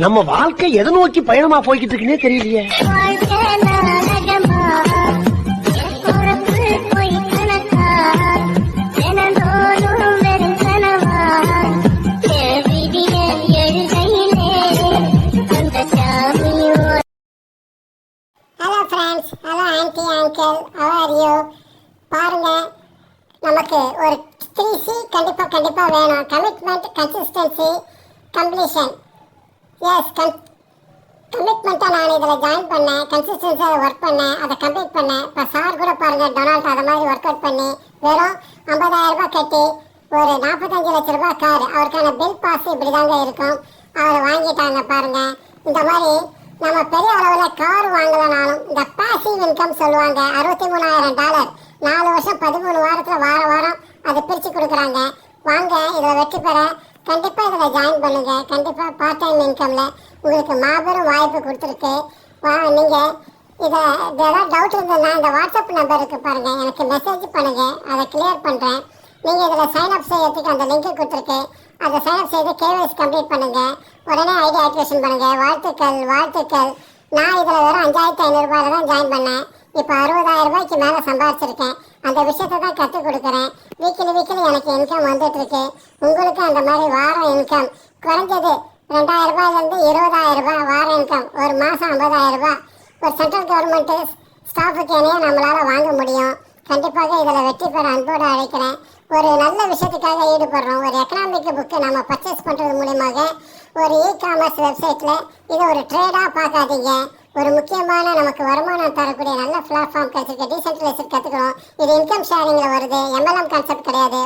நம்ம வாழ்க்கை எதை நோக்கி பயணமா போய்கிட்டு இருக்குன்னே தெரியலையே. Hello friends, hello aunty uncle, how are you? பாருங்க, நமக்கு ஒரு 3C கண்டிப்பா வேணும். Commitment, consistency, completion. எஸ், கமிட்மெண்ட்டாக நான் இதில் ஜாயின் பண்ணேன், கன்சிஸ்டன்ஸியாக ஒர்க் பண்ணேன், அதை கம்ப்ளீட் பண்ணேன். இப்போ சார் கூட பாருங்கள், டொனால்ட் அதை மாதிரி ஒர்க் அவுட் பண்ணி வெறும் 50,000 ரூபாய் கட்டி ஒரு 45 லட்ச ரூபாய் கார், அவருக்கான பில் பாஸ் இப்படி தாங்க இருக்கும், அவர் வாங்கிட்டாங்க பாருங்க. இந்த மாதிரி நம்ம பெரிய அளவில் கார் வாங்கலனாலும் இந்த பாசிவ் இன்கம் சொல்லுவாங்க, $63,000 4 வருஷம் 13 வாரத்தில் வாரம் அதை பிரித்து கொடுக்குறாங்க. வாங்க, இதில் வெற்றி பெற கண்டிப்பாக இதில் ஜாயின் பண்ணுங்க. கண்டிப்பாக பார்ட் டைம் இன்கமில் உங்களுக்கு மாபெரும் வாய்ப்பு கொடுத்துருக்கு. நீங்கள் ஏதாவது டவுட் இருந்ததுன்னா இந்த வாட்ஸ்அப் நம்பர் இருக்குது பாருங்கள், எனக்கு மெசேஜ் பண்ணுங்கள், அதை கிளியர் பண்ணுறேன். நீங்கள் இதில் சைன்அப் செய்யறதுக்கு அந்த லிங்க்கு கொடுத்துருக்கு, அதை சைன்அப் செய்து KYC கம்ப்ளீட் பண்ணுங்கள், உடனே ஐடி ஆக்டிவேஷன் பண்ணுங்கள். வாழ்த்துக்கள். நான் இதில் வெறும் 5,500 ரூபாயில் தான் ஜாயின் பண்ணேன். இப்போ 60,000 ரூபாய்க்கு மேலே சம்பாதிச்சிருக்கேன். அந்த விஷயத்தை தான் கற்றுக் கொடுக்குறேன். வீக்கிலி எனக்கு இன்கம் வந்துட்டுருக்கு. உங்களுக்கு அந்த மாதிரி வாரம் இன்கம் குறைஞ்சது 2,000 ரூபாயிலேருந்து 20,000 ரூபாய் வார இன்கம், ஒரு மாதம் 50,000 ரூபாய் ஒரு சென்ட்ரல் கவர்மெண்ட்டு ஸ்டாஃபுக்கு என்னையே நம்மளால் வாங்க முடியும். கண்டிப்பாக இதில் வெற்றி பெற அன்போடு அழைக்கிறேன். ஒரு நல்ல விஷயத்துக்காக ஈடுபடுறோம். ஒரு எக்கனாமிக் புக்கு நம்ம பர்ச்சேஸ் பண்ணுறது மூலியமாக ஒரு இ-காமர்ஸ் வெப்சைட்டில் இதை ஒரு ட்ரேடாக பார்க்காதீங்க. ஒரு முக்கியமான நமக்கு வருமானம் தரக்கூடிய நல்ல பிளாட்ஃபார்ம் கிடைச்சிருக்கு. டீசென்ட்ரலைசேஷன் கற்றுக்கணும். இது இன்கம் ஷேரிங்கில் வருது, MLM கான்செப்ட் கிடையாது.